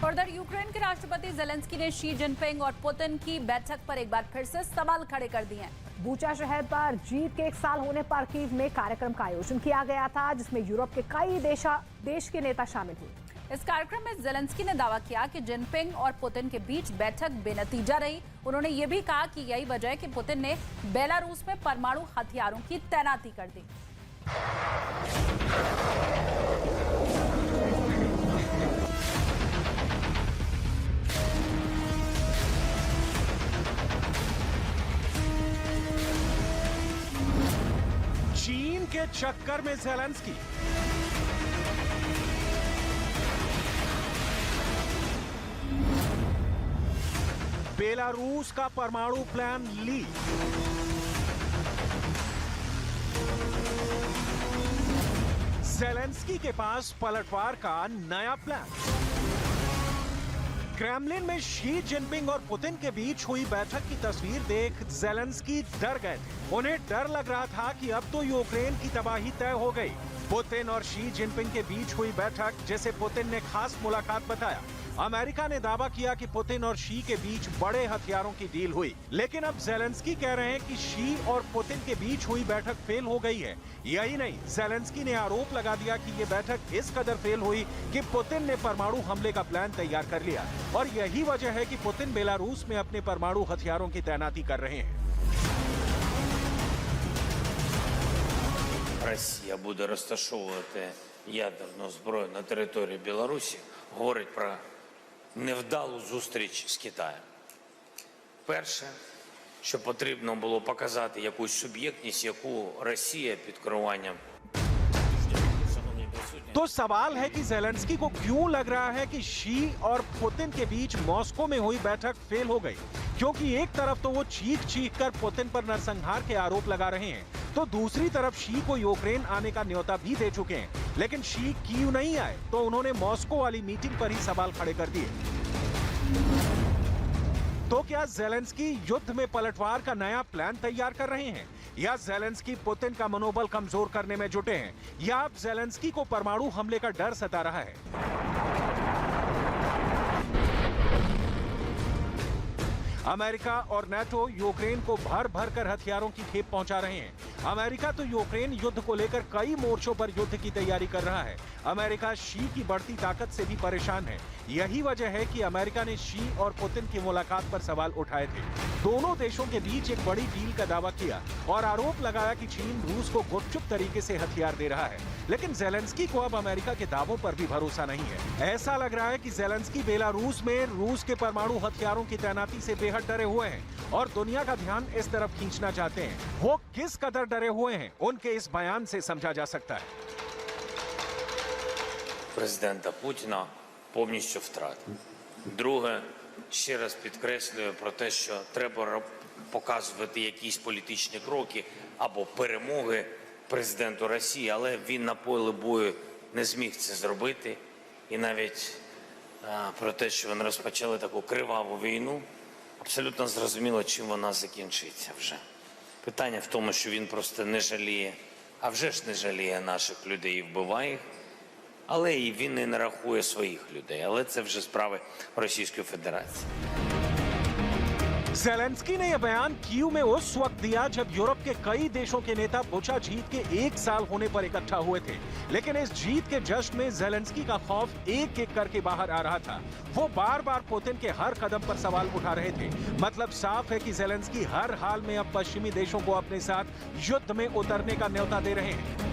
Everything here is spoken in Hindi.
और उधर यूक्रेन के राष्ट्रपति जेलेंस्की ने शी जिनपिंग और पुतिन की बैठक पर एक बार फिर से सवाल खड़े कर दिए हैं। बूचा शहर पर जीत के 1 साल होने पर कीव में कार्यक्रम का आयोजन किया गया था, जिसमें यूरोप के कई देश के नेता शामिल हुए। इस कार्यक्रम में जेलेंस्की ने दावा किया कि जिनपिंग और पुतिन के बीच बैठक बेनतीजा रही। उन्होंने ये भी कहा कि यही वजह है कि पुतिन ने बेलारूस में परमाणु हथियारों की तैनाती कर दी। चीन के चक्कर में जेलेंस्की, बेलारूस का परमाणु प्लान लीक, जेलेंस्की के पास पलटवार का नया प्लान। क्रेमलिन में शी जिनपिंग और पुतिन के बीच हुई बैठक की तस्वीर देख जेलेंस्की डर गए थे। उन्हें डर लग रहा था कि अब तो यूक्रेन की तबाही तय हो गई। पुतिन और शी जिनपिंग के बीच हुई बैठक, जिसे पुतिन ने खास मुलाकात बताया। अमेरिका ने दावा किया कि पुतिन और शी के बीच बड़े हथियारों की डील हुई, लेकिन अब जेलेंस्की कह रहे हैं कि शी और पुतिन के बीच हुई बैठक फेल हो गई है। यही नहीं, जेलेंस्की ने आरोप लगा दिया कि ये बैठक इस कदर फेल हुई कि पुतिन ने परमाणु हमले का प्लान तैयार कर लिया, और यही वजह है कि पुतिन बेलारूस में अपने परमाणु हथियारों की तैनाती कर रहे हैं। Росія буде розташовувати ядерну зброю на території Білорусі, говорить про невдалу зустріч з Китаєм. Перше, що потрібно було показати якусь суб'єктність, яку Росія під керуванням. तो सवाल है कि जेलेंस्की को क्यों लग रहा है कि शी और पुतिन के बीच मॉस्को में हुई बैठक फेल हो गई, क्योंकि एक तरफ तो वो चीख कर पुतिन पर नरसंहार के आरोप लगा रहे हैं, तो दूसरी तरफ शी को यूक्रेन आने का न्योता भी दे चुके हैं। लेकिन शी कीव नहीं आए, तो उन्होंने मॉस्को वाली मीटिंग पर ही सवाल खड़े कर दिए। तो क्या जेलेंस्की युद्ध में पलटवार का नया प्लान तैयार कर रहे हैं, या जेलेंस्की पुतिन का मनोबल कमजोर करने में जुटे हैं, या अब जेलेंस्की को परमाणु हमले का डर सता रहा है? अमेरिका और नाटो यूक्रेन को भर भर कर हथियारों की खेप पहुंचा रहे हैं। अमेरिका तो यूक्रेन युद्ध को लेकर कई मोर्चों पर युद्ध की तैयारी कर रहा है। अमेरिका शी की बढ़ती ताकत से भी परेशान है। यही वजह है कि अमेरिका ने शी और पुतिन की मुलाकात पर सवाल उठाए थे। दोनों देशों के बीच एक बड़ी डील का दावा किया और आरोप लगाया कि चीन रूस को गुपचुप तरीके से हथियार दे रहा है। लेकिन जेलेंस्की को अब अमेरिका के दावों पर भी भरोसा नहीं है। ऐसा लग रहा है कि जेलेंस्की बेलारूस में रूस के परमाणु हथियारों की तैनाती से बेहद डरे हुए हैं और दुनिया का ध्यान इस तरफ खींचना चाहते हैं। वो किस कदर डरे हुए हैं, उनके इस बयान से समझा जा सकता है। Президента Путіна повністю втратив. Друге, ще раз підкреслюю про те, що треба показувати якісь політичні кроки або перемоги президенту Росії, але він на полі бою не зміг це зробити. І навіть про те, що вони розпочали таку криваву війну, абсолютно зрозуміло, чим вона закінчиться вже. Питання в тому, що він просто не жаліє, а вже ж не жаліє наших людей і вбиває їх. Але і він не рахує своїх людей. Але це вже справи Російської Федерації. जेलेंस्की ने यह बयान कीव में उस वक्त दिया जब यूरोप के कई देशों के नेता बुचा जीत के 1 साल होने पर इकट्ठा हुए थे। लेकिन इस जीत के जश्न में जेलेंस्की का खौफ एक एक करके बाहर आ रहा था। वो बार बार पुतिन के हर कदम पर सवाल उठा रहे थे। मतलब साफ है कि जेलेंस्की हर हाल में अब पश्चिमी देशों को अपने साथ युद्ध में उतरने का न्योता दे रहे हैं।